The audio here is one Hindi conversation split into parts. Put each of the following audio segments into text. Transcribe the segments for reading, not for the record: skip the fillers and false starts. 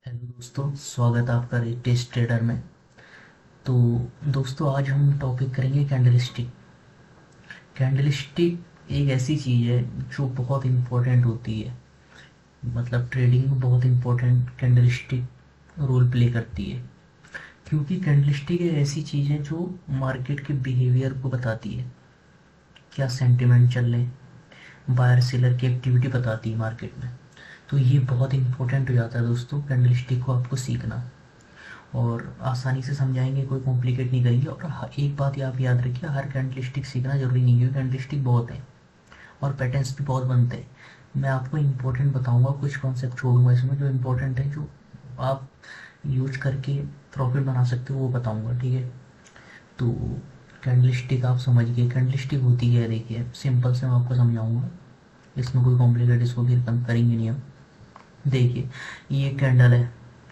हेलो दोस्तों, स्वागत है आपका टेस्ट ट्रेडर में। तो दोस्तों, आज हम टॉपिक करेंगे कैंडलस्टिक। कैंडलस्टिक एक ऐसी चीज़ है जो बहुत इम्पोर्टेंट होती है, मतलब ट्रेडिंग में बहुत इम्पोर्टेंट कैंडलस्टिक रोल प्ले करती है। क्योंकि कैंडलस्टिक एक ऐसी चीज़ है जो मार्केट के बिहेवियर को बताती है, क्या सेंटिमेंट चल रहे हैं, बायर सेलर की एक्टिविटी बताती है मार्केट में। तो ये बहुत इंपॉर्टेंट हो जाता है दोस्तों, कैंडलस्टिक को आपको सीखना। और आसानी से समझाएंगे, कोई कॉम्प्लिकेट नहीं करेंगे। और एक बात ये आप याद रखिए, हर कैंडलस्टिक सीखना जरूरी नहीं है, क्योंकि कैंडलस्टिक बहुत है और पैटर्न्स भी बहुत बनते हैं। मैं आपको इम्पोर्टेंट बताऊंगा, कुछ कॉन्सेप्ट छोड़ूंगा इसमें जो इम्पोर्टेंट है, जो आप यूज करके प्रॉफिट बना सकते हो, वो बताऊंगा, ठीक है। तो कैंडलस्टिक आप समझ गए, कैंडलस्टिक होती है, देखिए सिंपल से मैं आपको समझाऊंगा, इसमें कोई कॉम्प्लिकेट इसको फिर कम करेंगे नहीं हम। देखिए, ये कैंडल है,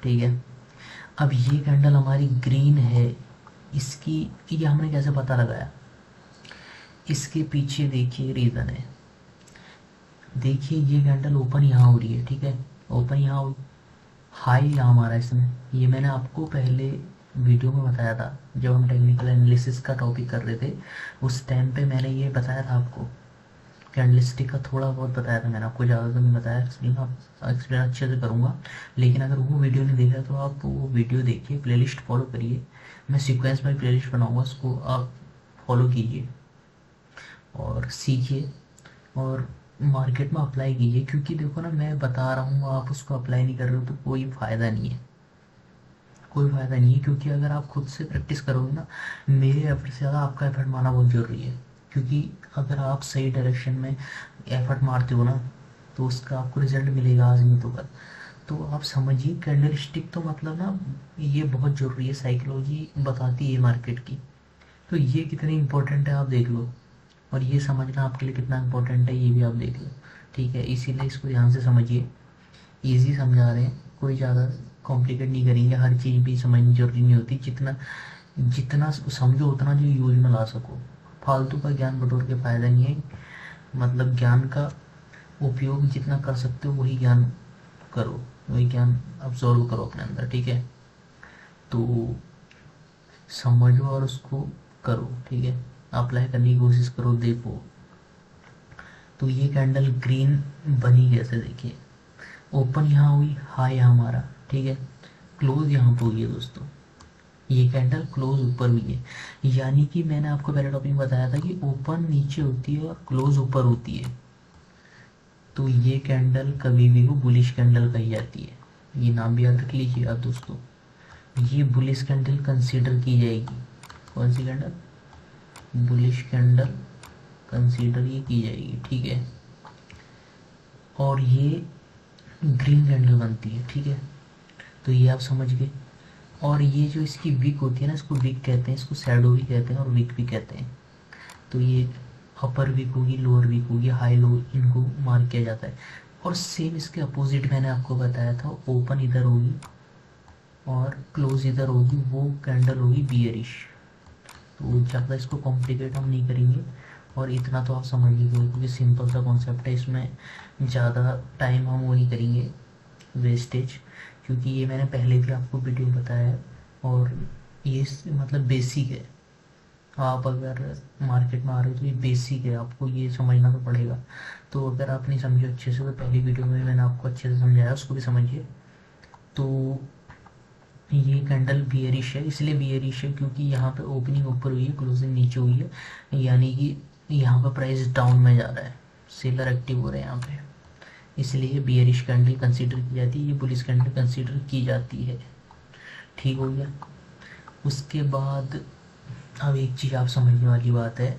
ठीक है। अब ये कैंडल हमारी ग्रीन है, इसकी ये हमने कैसे पता लगाया, इसके पीछे देखिए रीज़न है। देखिए ये कैंडल ओपन यहाँ हो रही है, ठीक है, ओपन यहाँ, हाई यहाँ हमारा इसमें। ये मैंने आपको पहले वीडियो में बताया था, जब हम टेक्निकल एनालिसिस का टॉपिक कर रहे थे, उस टाइम पे मैंने ये बताया था आपको। कैंडलस्टिक का थोड़ा बहुत बताया था मैंने आपको, ज़्यादा तो नहीं बताया, एक्सप्लेन आप एक्सप्लेन अच्छे से करूँगा। लेकिन अगर वो वीडियो नहीं देखा तो आप वो वीडियो देखिए, प्लेलिस्ट फॉलो करिए। मैं सीक्वेंस में प्लेलिस्ट बनाऊँगा, उसको आप फॉलो कीजिए और सीखिए और मार्केट में अप्लाई कीजिए। क्योंकि देखो ना, मैं बता रहा हूँ, आप उसको अप्लाई नहीं कर रहे हो तो कोई फ़ायदा नहीं है, कोई फ़ायदा नहीं है। क्योंकि अगर आप खुद से प्रैक्टिस करोगे ना, मेरे एफर्ट से ज़्यादा आपका एफर्ट मारना बहुत ज़रूरी है। क्योंकि अगर आप सही डायरेक्शन में एफर्ट मारते हो ना, तो उसका आपको रिजल्ट मिलेगा आज नहीं तो कल। तो आप समझिए, कैंडल स्टिक तो मतलब ना, ये बहुत ज़रूरी है, साइकोलॉजी बताती है मार्केट की। तो ये कितनी इंपॉर्टेंट है आप देख लो, और ये समझना आपके लिए कितना इंपॉर्टेंट है ये भी आप देख लो, ठीक है। इसीलिए इसको ध्यान से समझिए, इजी समझा रहे हैं, कोई ज़्यादा कॉम्प्लिकेट नहीं करेंगे। हर चीज़ भी समझनी जरूरी नहीं होती, जितना जितना समझो उतना जो यूज में ला सको। फालतू का ज्ञान बटोर के फायदा नहीं है, मतलब ज्ञान का उपयोग जितना कर सकते हो वही ज्ञान करो, वही ज्ञान अब्जॉर्व करो अपने अंदर, ठीक है। तो समझो और उसको करो, ठीक है, अप्लाई करने की कोशिश करो, देखो। तो ये कैंडल ग्रीन बनी कैसे, देखिए, ओपन यहाँ हुई, हाई यहाँ हमारा, ठीक है, क्लोज यहाँ पे हुई है दोस्तों। ये कैंडल क्लोज ऊपर हुई है, यानी कि मैंने आपको पहले टॉपिक में बताया था कि ओपन नीचे होती है और क्लोज ऊपर होती है। तो ये कैंडल कभी भी वो बुलिश कैंडल कही जाती है, ये नाम भी याद रख लीजिए आप दोस्तों। ये बुलिश कैंडल कंसीडर की जाएगी। कौन सी कैंडल? बुलिश कैंडल कंसीडर ये की जाएगी, ठीक है। और ये ग्रीन कैंडल बनती है, ठीक है। तो ये आप समझ गए। और ये जो इसकी विक होती है ना, इसको विक कहते हैं, इसको शैडो भी कहते हैं और विक भी कहते हैं। तो ये अपर विक होगी, लोअर विक होगी, हाई लो इनको मार्क किया जाता है। और सेम इसके अपोजिट मैंने आपको बताया था, ओपन इधर होगी और क्लोज इधर होगी, वो कैंडल होगी बियरिश। तो ज़्यादा इसको कॉम्प्लिकेट हम नहीं करेंगे, और इतना तो आप समझ लीजिए, क्योंकि सिंपल सा कॉन्सेप्ट है, इसमें ज़्यादा टाइम हम वो नहीं करेंगे वेस्टेज। क्योंकि ये मैंने पहले भी आपको वीडियो बताया है, और ये मतलब बेसिक है। आप अगर मार्केट में आ रहे हो तो ये बेसिक है, आपको ये समझना तो पड़ेगा। तो अगर आप नहीं समझे अच्छे से, तो पहली वीडियो में मैंने आपको अच्छे से समझाया, उसको भी समझिए। तो ये कैंडल बियरिश है, इसलिए बियरिश है क्योंकि यहाँ पे ओपनिंग ऊपर हुई है, क्लोजिंग नीचे हुई है, यानी कि यहाँ पे प्राइस डाउन में जा रहा है, सेलर एक्टिव हो रहे हैं यहाँ पे, इसलिए बियरिश कैंडल कंसीडर की जाती है, ये बुलिश कैंडल कंसीडर की जाती है, ठीक हो गया। उसके बाद अब एक चीज़ आप समझने वाली बात है,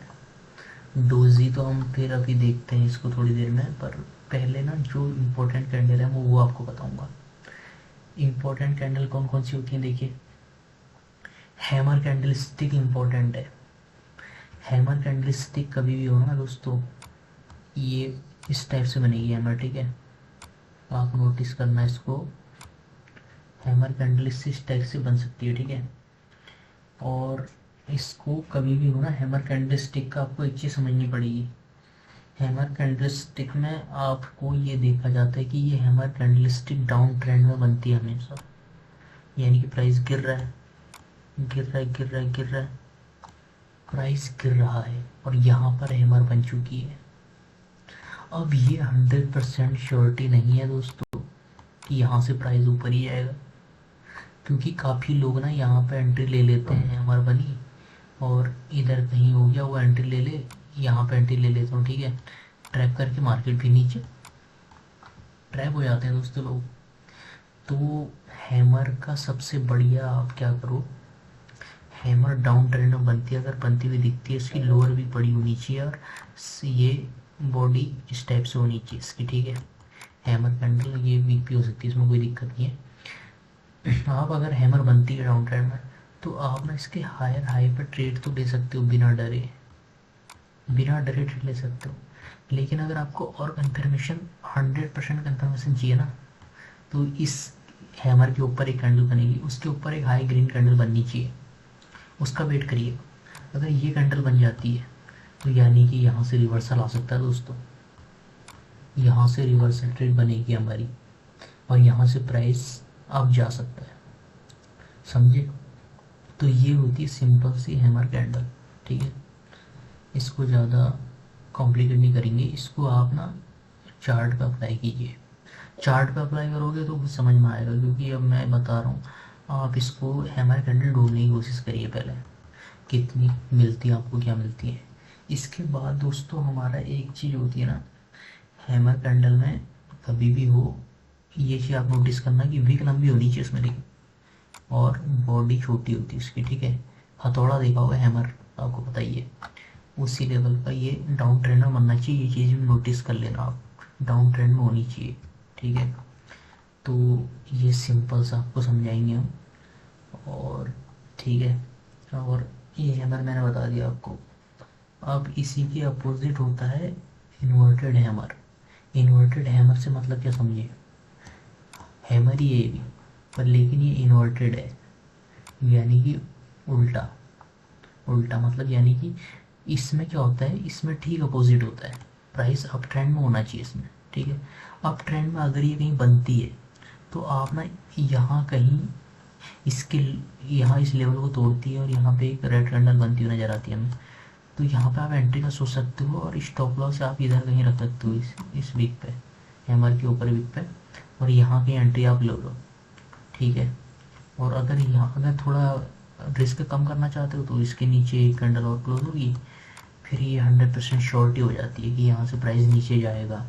डोजी तो हम फिर अभी देखते हैं इसको थोड़ी देर में, पर पहले ना जो इम्पोर्टेंट कैंडल है वो आपको बताऊंगा। इम्पोर्टेंट कैंडल कौन कौन सी होती हैं, देखिए, हैमर कैंडल स्टिक इम्पोर्टेंट है। हैमर कैंडल स्टिक कभी भी हो ना दोस्तों, ये इस टाइप से बनेगी हैमर, ठीक है, आप नोटिस करना इसको। हैमर कैंडल इस टाइप से बन सकती है, ठीक है। और इसको कभी भी हो ना, हैमर कैंडल स्टिक का आपको एक चीज़ समझनी पड़ेगी, हैमर कैंडलस्टिक में आपको ये देखा जाता है कि ये हैमर कैंडलस्टिक डाउन ट्रेंड में बनती है हमेशा, यानी कि प्राइस गिर रहा है, गिर रहा है, गिर रहा है, गिर रहा है, प्राइस गिर रहा है और यहाँ पर हैमर बन चुकी है। अब ये 100% श्योरिटी नहीं है दोस्तों कि यहाँ से प्राइस ऊपर ही आएगा, क्योंकि काफ़ी लोग ना यहाँ पे एंट्री ले लेते हैं हैमर बनी और इधर कहीं हो गया वो एंट्री ले ले, यहाँ पे एंट्री ले लेता हूँ, ठीक है, ट्रैप करके मार्केट भी नीचे ट्रैप हो जाते हैं दोस्तों लोग। तो हैमर का सबसे बढ़िया आप क्या करो, हैमर डाउन ट्रेंड में बनती है, अगर बनती हुई दिखती है इसकी लोअर भी बड़ी होनी चाहिए और ये बॉडी इस टाइप से होनी चाहिए इसकी, ठीक है। हैमर कैंडल ये वीक भी हो सकती है, इसमें कोई दिक्कत नहीं है। आप अगर हैमर बनती है डाउन ट्रेंड में तो आप ना इसके हायर हाई पर ट्रेड तो ले सकते हो बिना डरे, बिना डरे ट्रेड ले सकते हो। लेकिन अगर आपको और कंफर्मेशन 100% कंफर्मेशन चाहिए ना, तो इस हैमर के ऊपर एक कैंडल बनेगी, उसके ऊपर एक हाई ग्रीन कैंडल बननी चाहिए, उसका वेट करिए। अगर ये कैंडल बन जाती है तो यानी कि यहाँ से रिवर्सल आ सकता है दोस्तों, यहाँ से रिवर्सल ट्रेड बनेगी हमारी और यहाँ से प्राइस अप जा सकता है, समझे। तो ये होती है सिंपल सी हैमर कैंडल, ठीक है। इसको ज़्यादा कॉम्प्लिकेट नहीं करेंगे, इसको आप ना चार्ट पे अप्लाई कीजिए। चार्ट पे अप्लाई करोगे तो कुछ समझ में आएगा, क्योंकि अब मैं बता रहा हूँ, आप इसको हैमर कैंडल ढूंढने की कोशिश करिए पहले, कितनी मिलती है आपको, क्या मिलती है। इसके बाद दोस्तों हमारा एक चीज़ होती है ना हैमर कैंडल में, कभी भी हो ये चीज़ आप नोटिस करना कि विक लंबी होनी चाहिए इसमें, लेकिन और बॉडी छोटी होती है इसकी, ठीक है। हथौड़ा देखा होगा हैमर, आपको पता ही है, उसी लेवल का ये डाउन ट्रेंड में बनना चाहिए, ये चीज़ भी नोटिस कर लेना आप, डाउन ट्रेंड में होनी चाहिए, ठीक है। तो ये सिंपल सा आपको समझाएंगे हम, और ठीक है। और ये हैमर मैंने बता दिया आपको। अब इसी के अपोजिट होता है इन्वर्टेड हैमर। इन्वर्टेड हैमर से मतलब क्या समझिए, हैमर ही है ये भी, पर लेकिन ये इन्वर्टेड है, यानी कि उल्टा। उल्टा मतलब यानी कि इसमें क्या होता है, इसमें ठीक अपोजिट होता है, प्राइस अप ट्रेंड में होना चाहिए इसमें, ठीक है। अप ट्रेंड में अगर ये कहीं बनती है तो आप ना यहाँ कहीं इसके, यहाँ इस लेवल को तोड़ती है और यहाँ पे एक रेड कैंडल बनती हुई नजर आती है हमें, तो यहाँ पे आप एंट्री का सोच सकते हो और स्टॉप लॉस आप इधर कहीं रख सकते हो, इस वीक पे, हैमर के ऊपर वीक पे, और यहाँ की एंट्री आप ले लो, ठीक है। और अगर यहाँ अगर थोड़ा रिस्क कम करना चाहते हो तो इसके नीचे एक कैंडल और क्लोज होगी, फिर ये 100% श्योरिटी हो जाती है कि यहाँ से प्राइस नीचे जाएगा।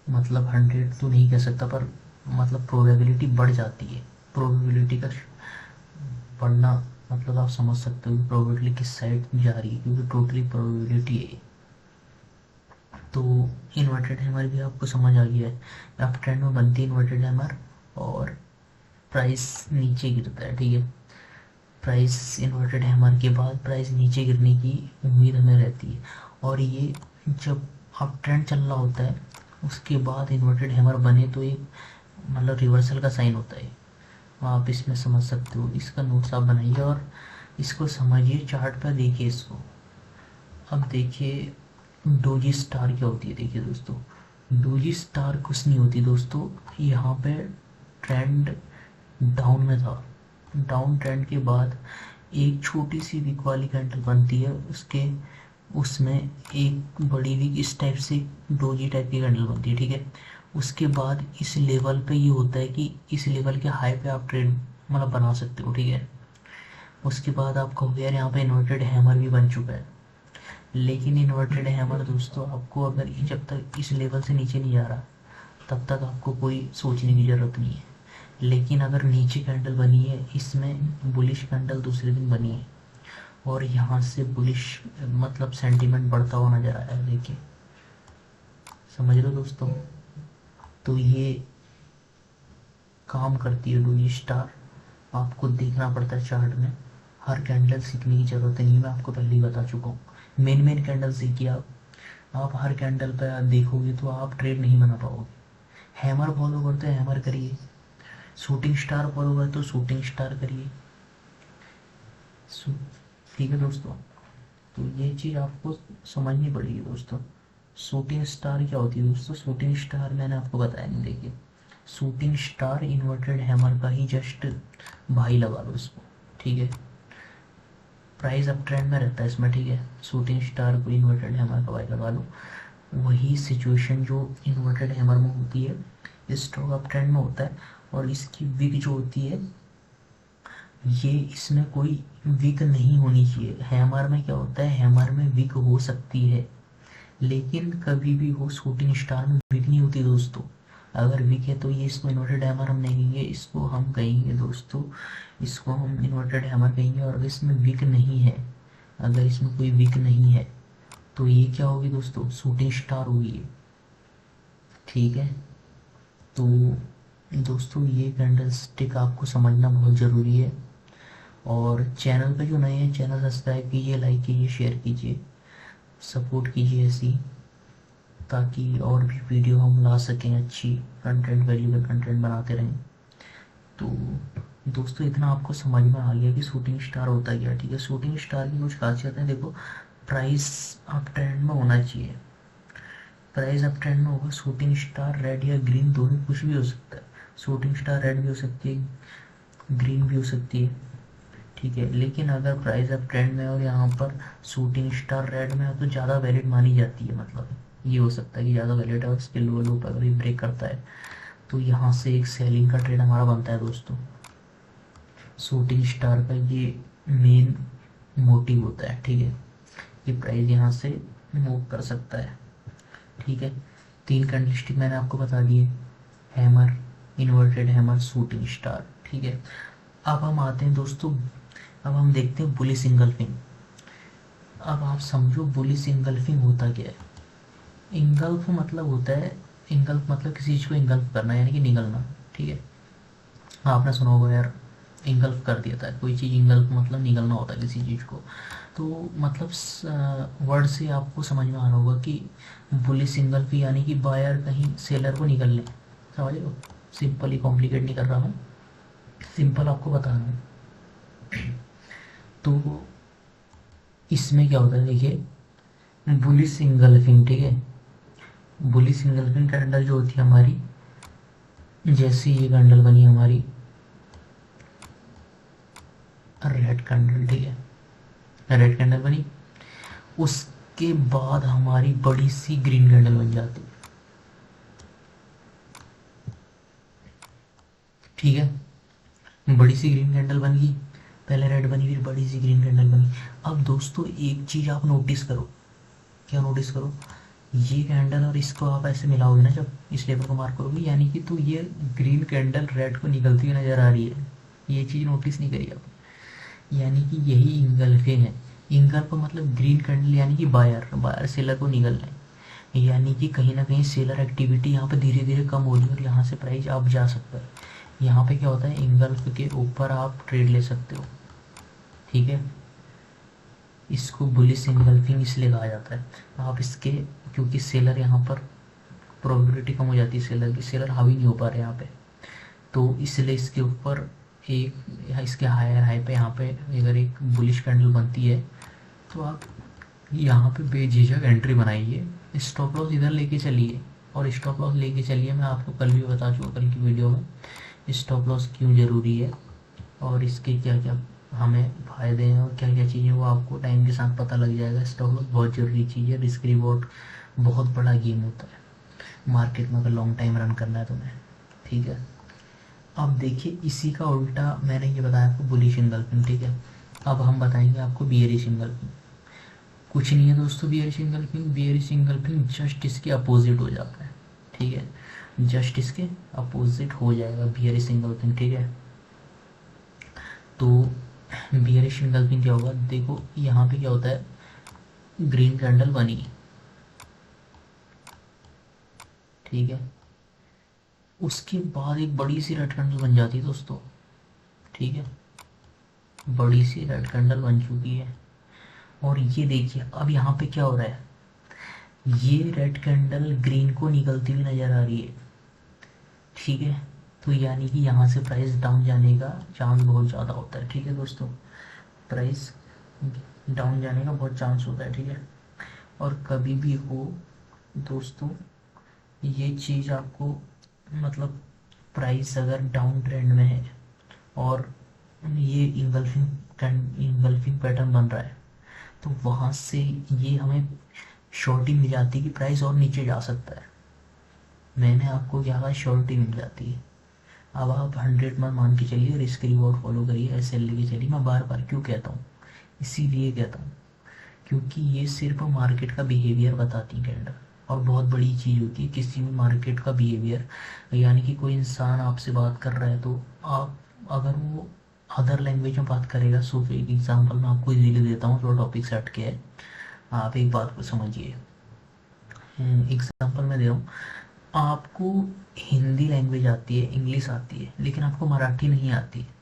मतलब 100 तो नहीं कह सकता, पर मतलब प्रोबेबिलिटी बढ़ जाती है, प्रोबेबिलिटी का बढ़ना, मतलब आप समझ सकते हो प्रोबेबिलिटी किस साइड जा रही है, क्योंकि टोटली प्रोबेबिलिटी है। तो इन्वर्टेड हैमर भी आपको समझ आ गया है, अप ट्रेंड में बनती है इन्वर्टेड हैमर और प्राइस नीचे गिरता है, ठीक है। प्राइस इन्वर्टेड हैमर के बाद प्राइस नीचे गिरने की उम्मीद हमें रहती है, और ये जब अप ट्रेंड चल रहा होता है उसके बाद इन्वर्टेड हैमर बने तो एक मतलब रिवर्सल का साइन होता है, आप इसमें समझ सकते हो। इसका नोट्स आप बनाइए और इसको समझिए, चार्ट पर देखिए इसको। अब देखिए डोजी स्टार क्या होती है, देखिए दोस्तों, डोजी स्टार कुछ नहीं होती दोस्तों, यहाँ पे ट्रेंड डाउन में था, डाउन ट्रेंड के बाद एक छोटी सी वीक वाली कैंडल बनती है, उसके उसमें एक बड़ी वीक इस टाइप से डोजी टाइप की कैंडल बनती है, ठीक है। उसके बाद इस लेवल पे ये होता है कि इस लेवल के हाई पे आप ट्रेड मतलब बना सकते हो, ठीक है। उसके बाद आप कहोगे यार यहाँ पे इन्वर्टेड हैमर भी बन चुका है, लेकिन इन्वर्टेड हैमर दोस्तों आपको अगर जब तक इस लेवल से नीचे नहीं जा रहा तब तक आपको कोई सोचने की ज़रूरत नहीं है। लेकिन अगर नीचे कैंडल बनी है, इसमें बुलिश कैंडल दूसरे दिन बनी है और यहाँ से बुलिश मतलब सेंटीमेंट बढ़ता हुआ नजर आया है, देखिए, समझ लो दोस्तों। तो ये काम करती है डोजी स्टार, आपको देखना पड़ता है चार्ट में, हर कैंडल सीखने की जरूरत नहीं, मैं आपको पहले ही बता चुका हूँ। मेन मेन कैंडल सीखिए आप हर कैंडल पर देखोगे तो आप ट्रेड नहीं बना पाओगे। हैमर फॉलो करते हैं हैमर करिए, शूटिंग स्टार फॉलो करते तो शूटिंग स्टार करिए, ठीक है दोस्तों। तो ये चीज़ आपको समझनी पड़ेगी दोस्तों। शूटिंग स्टार क्या होती है दोस्तों? शूटिंग स्टार मैंने आपको बताया नहीं, देखिए शूटिंग स्टार इन्वर्टेड हैमर का ही जस्ट भाई लगा लो इसको, ठीक है। प्राइस अप ट्रेंड में रहता है इसमें, ठीक है। शूटिंग स्टार को इन्वर्टेड हैमर का भाई लगा लो। वही सिचुएशन जो इन्वर्टेड हैमर में होती है स्टॉक अप ट्रेंड में होता है। और इसकी विक जो होती है, ये इसमें कोई विक नहीं होनी चाहिए। हैमर में क्या होता है, हैमर में विक हो सकती है लेकिन कभी भी हो शूटिंग स्टार में विक नहीं होती दोस्तों। अगर विक है तो ये इसको इन्वर्टेड हैमर हम नहीं कहेंगे, इसको हम कहेंगे दोस्तों, इसको हम इन्वर्टेड हैमर कहेंगे। और अगर इसमें विक नहीं है, अगर इसमें कोई विक नहीं है तो ये क्या होगी दोस्तों, शूटिंग स्टार होगी, ठीक है। तो दोस्तों ये कैंडल स्टिक आपको समझना बहुत ज़रूरी है। और चैनल पे जो नए हैं, चैनल सब्सक्राइब कीजिए, लाइक कीजिए, शेयर कीजिए, सपोर्ट कीजिए ऐसी, ताकि और भी वीडियो हम ला सकें, अच्छी कंटेंट, वैल्यूबल कंटेंट बनाते रहें। तो दोस्तों इतना आपको समझ में आ गया कि शूटिंग स्टार होता क्या, ठीक है। शूटिंग स्टार की कुछ खासियत है, देखो प्राइस अप ट्रेंड में होना चाहिए। प्राइस अप ट्रेंड में होगा, शूटिंग स्टार रेड या ग्रीन दोनों कुछ भी हो सकता है। शूटिंग स्टार रेड भी हो सकती है, ग्रीन भी हो सकती है, ठीक है। लेकिन अगर प्राइस अप ट्रेंड में और यहाँ पर शूटिंग स्टार रेड में है तो ज़्यादा वैलिड मानी जाती है। मतलब ये हो सकता है कि ज़्यादा वैलिड है और इसके लो लो पर अगर ये ब्रेक करता है तो यहाँ से एक सेलिंग का ट्रेड हमारा बनता है दोस्तों। शूटिंग स्टार का ये मेन मोटिव होता है, ठीक है, कि प्राइस यहाँ से मूव कर सकता है, ठीक है। 3 कैंडलस्टिक मैंने आपको बता दिए, hammer, inverted hammer, shooting star, ठीक है। अब हम आते हैं दोस्तों, अब हम देखते हैं बुलिश इंगल्फिंग। अब आप समझो बुलिश इंगल्फिंग होता क्या है। इंगल्फ मतलब होता है, इंगल्फ मतलब किसी चीज़ को इंगल्फ करना यानी कि निगलना, ठीक है। आपने सुना होगा यार, इंगल्फ कर दिया था कोई चीज़, इंगल्फ मतलब निगलना होता है किसी चीज़ को। तो मतलब वर्ड से आपको समझ में आ रहा होगा कि बुलिश इंगल्फ यानी कि बायर कहीं सेलर को निगल लें, समझ लो। सिंपली कॉम्प्लिकेट नहीं कर रहा हूँ, सिंपल आपको बता रहा हूँ। तो इसमें क्या होता है, देखिए बुलिश इंगल्फिंग, ठीक है। बुलिश इंगल्फिंग कैंडल जो होती है हमारी, जैसे ये कैंडल बनी हमारी रेड कैंडल, ठीक है, रेड कैंडल बनी, उसके बाद हमारी बड़ी सी ग्रीन कैंडल बन जाती है, ठीक है। बड़ी सी ग्रीन कैंडल बन गई, पहले रेड बनी फिर बड़ी सी ग्रीन कैंडल बनी। अब दोस्तों एक चीज आप नोटिस करो, क्या नोटिस करो, ये कैंडल और इसको आप ऐसे मिलाओगे ना, जब इस लेवल को मार्क करोगे, यानी कि तो ये ग्रीन कैंडल रेड को निकलती हुई नजर आ रही है। ये चीज नोटिस नहीं करी आप, यानी कि यही इंगल्फिंग है। इंगल्फ मतलब ग्रीन कैंडल यानी कि बायर, बायर सेलर को निकल रहे हैं, यानी कि कहीं ना कहीं सेलर एक्टिविटी यहाँ पे धीरे धीरे कम हो रही है और यहाँ से प्राइस अप जा सकता है। यहाँ पे क्या होता है, इंगल्फ के ऊपर आप ट्रेड ले सकते हो, ठीक है। इसको बुलिश इंगल्फिंग इसलिए कहा जाता है। आप इसके, क्योंकि सेलर यहाँ पर प्रोबेबिलिटी कम हो जाती है सेलर की, सेलर हावी नहीं हो पा रहे यहाँ पे, तो इसलिए इसके ऊपर एक, इसके हायर हाई पे यहाँ पे अगर एक बुलिश कैंडल बनती है तो आप यहाँ पे बेझिझक एंट्री बनाइए, स्टॉप लॉस इधर लेके चलिए। और स्टॉप लॉस लेके चलिए, मैं आपको कल भी बता चुका, कल की वीडियो में स्टॉप लॉस क्यों ज़रूरी है और इसके क्या क्या हमें फ़ायदे हैं और क्या क्या चीज़ें वो आपको टाइम के साथ पता लग जाएगा। स्टॉप लॉस बहुत ज़रूरी चीज़ है, रिस्क रिवॉर्ड बहुत बड़ा गेम होता है मार्केट में अगर लॉन्ग टाइम रन करना है तुम्हें, ठीक है। अब देखिए इसी का उल्टा मैंने ये बताया आपको बुलिश इंगल्फिंग, ठीक है। अब हम बताएंगे आपको बियरिश इंगल्फिंग। कुछ नहीं है दोस्तों bearish engulfing, bearish engulfing just इसके अपोजिट हो जाता है, ठीक है, जस्ट इसके अपोजिट हो जाएगा बियरिश इंगल्फिंग, ठीक है। तो बियरिश इंगल्फिंग क्या होगा, देखो यहाँ पे क्या होता है, ग्रीन कैंडल बनी, ठीक है, उसके बाद एक बड़ी सी रेड कैंडल बन जाती है दोस्तों, ठीक है, बड़ी सी रेड कैंडल बन चुकी है। और ये देखिए अब यहाँ पे क्या हो रहा है, ये रेड कैंडल ग्रीन को निकलती हुई नजर आ रही है, ठीक है। तो यानी कि यहाँ से प्राइस डाउन जाने का चांस बहुत ज़्यादा होता है, ठीक है दोस्तों। प्राइस डाउन जाने का बहुत चांस होता है, ठीक है। और कभी भी हो दोस्तों, ये चीज़ आपको मतलब प्राइस अगर डाउन ट्रेंड में है और ये इंगल्फिंग पैटर्न बन रहा है, तो वहाँ से ये हमें श्योरिटी मिल जाती है कि प्राइस और नीचे जा सकता है। मैंने आपको क्या कहा, श्योरिटी मिल जाती है। अब आप 100 मंथ मान के चलिए, रिस्क रिवॉर्ड फॉलो करिए, ऐसे लेके चलिए। मैं बार बार क्यों कहता हूँ, इसीलिए कहता हूँ क्योंकि ये सिर्फ मार्केट का बिहेवियर बताती है कैंडल। और बहुत बड़ी चीज़ होती है किसी भी मार्केट का बिहेवियर, यानी कि कोई इंसान आपसे बात कर रहा है तो आप, अगर वो अदर लैंग्वेज में बात करेगा, सो एक एग्जांपल मैं आपको इजीली देता हूँ, थोड़ा टॉपिक से हट के है, आप एक बात को समझिए। एग्जांपल मैं दे रहा हूँ, आपको हिंदी लैंग्वेज आती है, इंग्लिश आती है, लेकिन आपको मराठी नहीं आती है।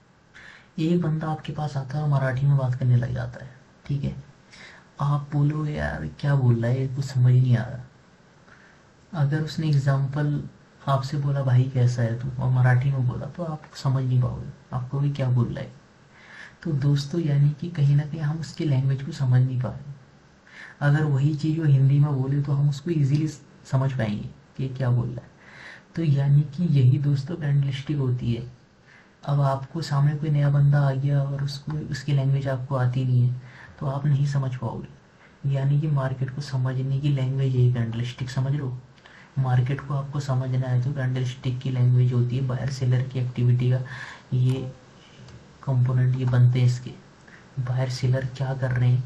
एक बंदा आपके पास आता है और मराठी में बात करने लग जाता है, ठीक है। आप बोलो यार क्या बोल रहा है, कुछ समझ नहीं आ रहा। अगर उसने एग्जाम्पल आपसे बोला भाई कैसा है तू, और मराठी में बोला, तो आप समझ नहीं पाओगे, आपको भी क्या बोल रहा है। तो दोस्तों यानी कि कहीं ना कहीं हम उसकी लैंग्वेज को समझ नहीं पा रहे। अगर वही चीज़ वो हिंदी में बोले तो हम उसको इजीली समझ पाएंगे कि ये क्या बोल रहा है। तो यानी कि यही दोस्तों कैंडलिस्टिक होती है। अब आपको सामने कोई नया बंदा आ गया और उसको उसकी लैंग्वेज आपको आती नहीं है, तो आप नहीं समझ पाओगे। यानी कि मार्केट को समझने की लैंग्वेज है कैंडलस्टिक, समझ लो। मार्केट को आपको समझना है तो कैंडलस्टिक की लैंग्वेज होती है, बायर सेलर की एक्टिविटी का ये कंपोनेंट ये बनते हैं इसके। बायर सेलर क्या कर रहे हैं,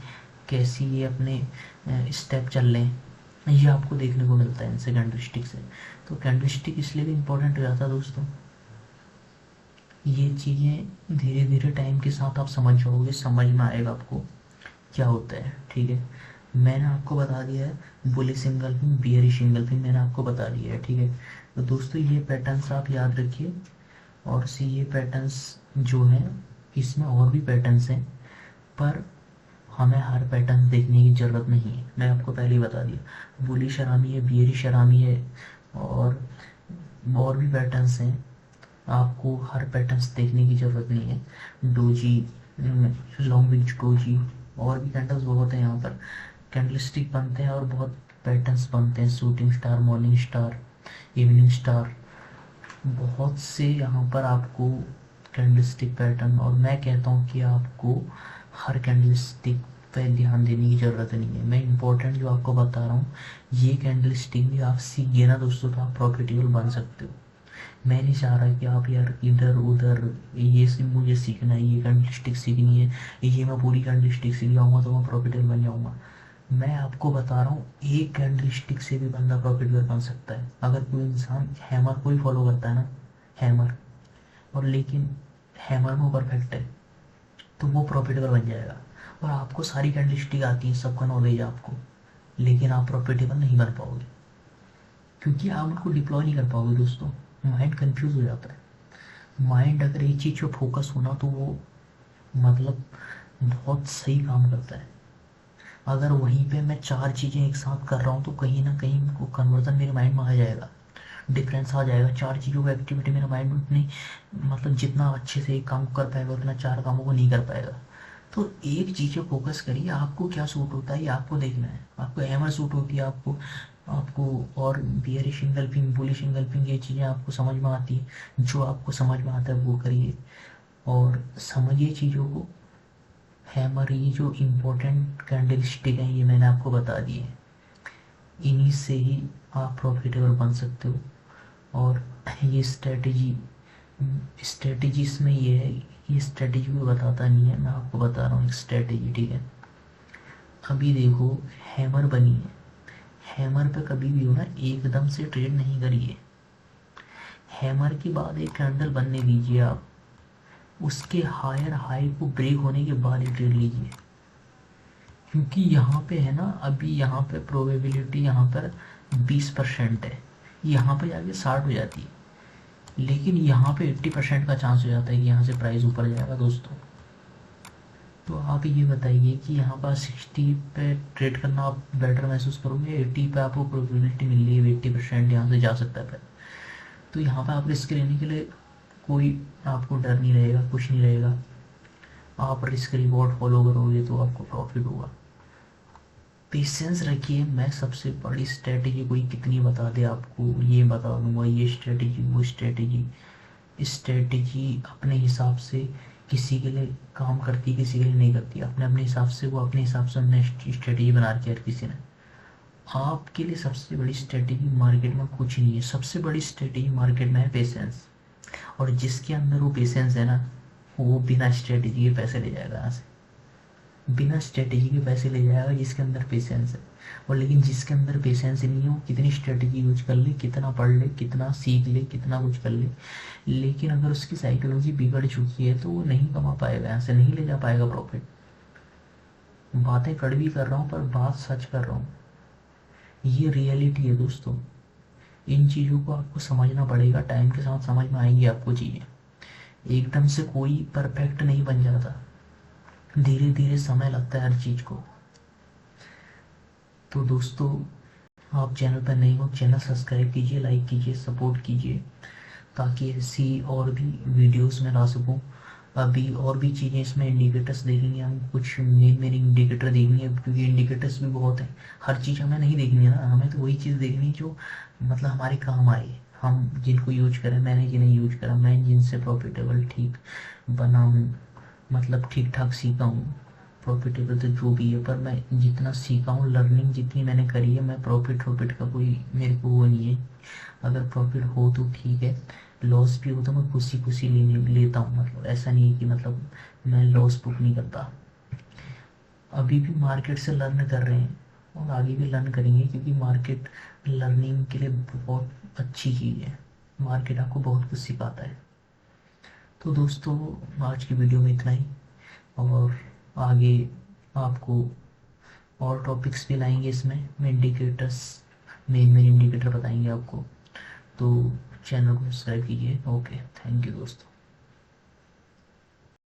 कैसी ये अपने स्टेप चल रहे हैं, ये आपको देखने को मिलता है इनसे, कैंडलस्टिक से। तो कैंडलस्टिक इसलिए भी इम्पोर्टेंट हो जाता है दोस्तों, ये चीज़ें धीरे धीरे टाइम के साथ आप समझ जाओगे, समझ में आएगा आपको क्या होता है, ठीक है। मैंने आपको बता दिया है बुलिश एंगल्फिंग, बियरिश एंगल्फिंग मैंने आपको बता दिया है, ठीक है। तो दोस्तों ये पैटर्न्स आप याद रखिए। और सी ये पैटर्न्स जो हैं, इसमें और भी पैटर्न्स हैं, पर हमें हर पैटर्न देखने की ज़रूरत नहीं है, मैं आपको पहले ही बता दिया। बुलिश हरामी है, बियरिश हरामी है, और भी पैटर्न्स हैं, आपको हर पैटर्न्स देखने की ज़रूरत नहीं है। डोजी, लॉन्ग विंच डोजी, और भी कैंडल्स बहुत हैं यहाँ पर, कैंडलस्टिक बनते हैं और बहुत पैटर्न्स बनते हैं, shooting star, morning star, evening star, बहुत से यहाँ पर आपको कैंडलस्टिक पैटर्न। और मैं कहता हूँ कि आपको हर कैंडलस्टिक पे ध्यान देने की ज़रूरत नहीं है। मैं इंपॉर्टेंट जो आपको बता रहा हूँ, ये कैंडलस्टिक भी आप सीख गए ना दोस्तों, तो आप प्रॉफिटेबल बन सकते हो। मैं नहीं चाह रहा कि आप यार इधर उधर ये मुझे सीखना है, ये कैंडलस्टिक सीखनी है, ये मैं पूरी कैंडलस्टिक सीख जाऊँगा तो मैं प्रॉफिटेबल बन जाऊँगा। मैं आपको बता रहा हूँ एक कैंडलस्टिक से भी बंदा प्रॉफिटेबल बन सकता है। अगर कोई इंसान हैमर को ही फॉलो करता है ना, हैमर, और लेकिन हैमर में परफेक्ट है, तो वो प्रॉफिटेबल बन जाएगा। और आपको सारी कैंडलस्टिक आती है, सबका नॉलेज है आपको, लेकिन आप प्रॉफिटेबल नहीं बन पाओगे, क्योंकि आप उनको डिप्लॉय नहीं कर पाओगे दोस्तों। माइंड कंफ्यूज हो जाता है। माइंड अगर एक चीज़ पे फोकस होना तो वो मतलब बहुत सही काम करता है। अगर वहीं पे मैं चार चीज़ें एक साथ कर रहा हूँ तो कहीं ना कहीं वो कन्वर्जन मेरे माइंड में आ जाएगा, डिफरेंस आ जाएगा। चार चीज़ों का एक्टिविटी मेरा माइंड उतनी मतलब जितना अच्छे से एक काम को कर पाएगा उतना चार कामों को नहीं कर पाएगा। तो एक चीज़ पे फोकस करिए, आपको क्या सूट होता है ये आपको देखना है। आपको हैमर सूट होती है, आपको आपको और बियरिश एंगल्फिंग, बुलिश एंगल्फिंग, ये चीज़ें आपको समझ में आती है। जो आपको समझ में आता है वो करिए और समझिए चीज़ों को। हैमर, ये जो इम्पोर्टेंट कैंडलस्टिक हैं ये मैंने आपको बता दिए हैं, इन्हीं से ही आप प्रॉफिटेबल बन सकते हो। और ये स्ट्रेटजी इसमें ये है, ये स्ट्रेटजी भी बताता नहीं है, मैं आपको बता रहा हूँ एक स्ट्रेटजी, ठीक है। अभी देखो हैमर बनी है, हैमर पे कभी भी हो ना एकदम से ट्रेड नहीं करिए। हैमर के बाद एक कैंडल बनने दीजिए आप, उसके हायर हाई को ब्रेक होने के बाद ही ट्रेड लीजिए। क्योंकि यहाँ पे है ना, अभी यहाँ पे प्रोबेबिलिटी यहाँ पर 20% है, यहाँ पे जाके 60 हो जाती है, लेकिन यहाँ पे 80% का चांस हो जाता है कि यहाँ से प्राइस ऊपर जाएगा दोस्तों। तो आप ये बताइए कि यहाँ पर 60 पे ट्रेड करना आप बेटर महसूस करोगे, 80 पे आपको प्रोबेबिलिटी मिल रही है 80% यहाँ से जा सकता है। तो यहाँ पर आप रिस्क लेने के लिए कोई आपको डर नहीं रहेगा, कुछ नहीं रहेगा। आप रिस्क रिवॉर्ड फॉलो करोगे तो आपको प्रॉफिट होगा। पेशेंस रखिए। मैं सबसे बड़ी स्ट्रेटेजी कोई कितनी बता दे आपको, ये बता दूंगा, ये स्ट्रेटेजी वो स्ट्रेटेजी। स्ट्रेटेजी अपने हिसाब से किसी के लिए काम करती, किसी के लिए नहीं करती। अपने अपने हिसाब से, वो अपने हिसाब से हमने स्ट्रेटेजी बना रखी है हर किसी ने। आपके लिए सबसे बड़ी स्ट्रेटेजी मार्केट में कुछ नहीं है। सबसे बड़ी स्ट्रेटेजी मार्केट में है पेशेंस। और जिसके अंदर वो पेशेंस है ना, वो बिना स्ट्रेटेजी के पैसे ले जाएगा यहाँ से। बिना स्ट्रेटेजी के पैसे ले जाएगा जिसके अंदर पेशेंस है। और लेकिन जिसके अंदर पेशेंस नहीं है, वो कितनी स्ट्रेटेजी यूज कर ले, कितना पढ़ ले, कितना सीख ले, कितना कुछ कर ले, लेकिन अगर उसकी साइकोलॉजी बिगड़ चुकी है तो वो नहीं कमा पाएगा, यहाँ से नहीं ले जा पाएगा प्रॉफिट। बातें कड़वी कर रहा हूँ पर बात सच कर रहा हूँ। ये रियलिटी है दोस्तों। इन चीज़ों को आपको समझना पड़ेगा। टाइम के साथ समझ में आएंगी आपको चीज़ें। एकदम से कोई परफेक्ट नहीं बन जाता, धीरे धीरे समय लगता है हर चीज़ को। तो दोस्तों, आप चैनल पर नए हो, चैनल सब्सक्राइब कीजिए, लाइक कीजिए, सपोर्ट कीजिए, ताकि ऐसी और भी वीडियोस में ला सकूं। अभी और भी चीज़ें इसमें इंडिकेटर्स देखेंगे हम, कुछ मेन मेन इंडिकेटर देखेंगे, क्योंकि इंडिकेटर्स भी बहुत हैं। हर चीज़ हमें नहीं देखनी है ना, हमें तो वही चीज़ देखनी है जो मतलब हमारे काम आए, हम जिनको यूज करें। मैंने जिन्हें यूज करा, मैं जिनसे प्रॉफिटेबल ठीक बना हूँ, मतलब ठीक ठाक सीखा हूँ। प्रॉफिटेबल तो जो भी है, पर मैं जितना सीखा हूँ, लर्निंग जितनी मैंने करी है, मैं प्रॉफिट का कोई मेरे को वो नहीं है। अगर प्रॉफिट हो तो ठीक है, लॉस भी हो तो मैं खुशी खुशी लेने लेता हूँ। मतलब ऐसा नहीं है कि मतलब मैं लॉस बुक नहीं करता। अभी भी मार्केट से लर्न कर रहे हैं और आगे भी लर्न करेंगे, क्योंकि मार्केट लर्निंग के लिए बहुत अच्छी चीज़ है। मार्केट आपको बहुत कुछ सिखाता है। तो दोस्तों, आज की वीडियो में इतना ही, और आगे आपको और टॉपिक्स भी लाएंगे इसमें इंडिकेटर्स, मेन मेन इंडिकेटर बताएंगे आपको। तो चैनल को सब्सक्राइब कीजिए। ओके, थैंक यू दोस्तों।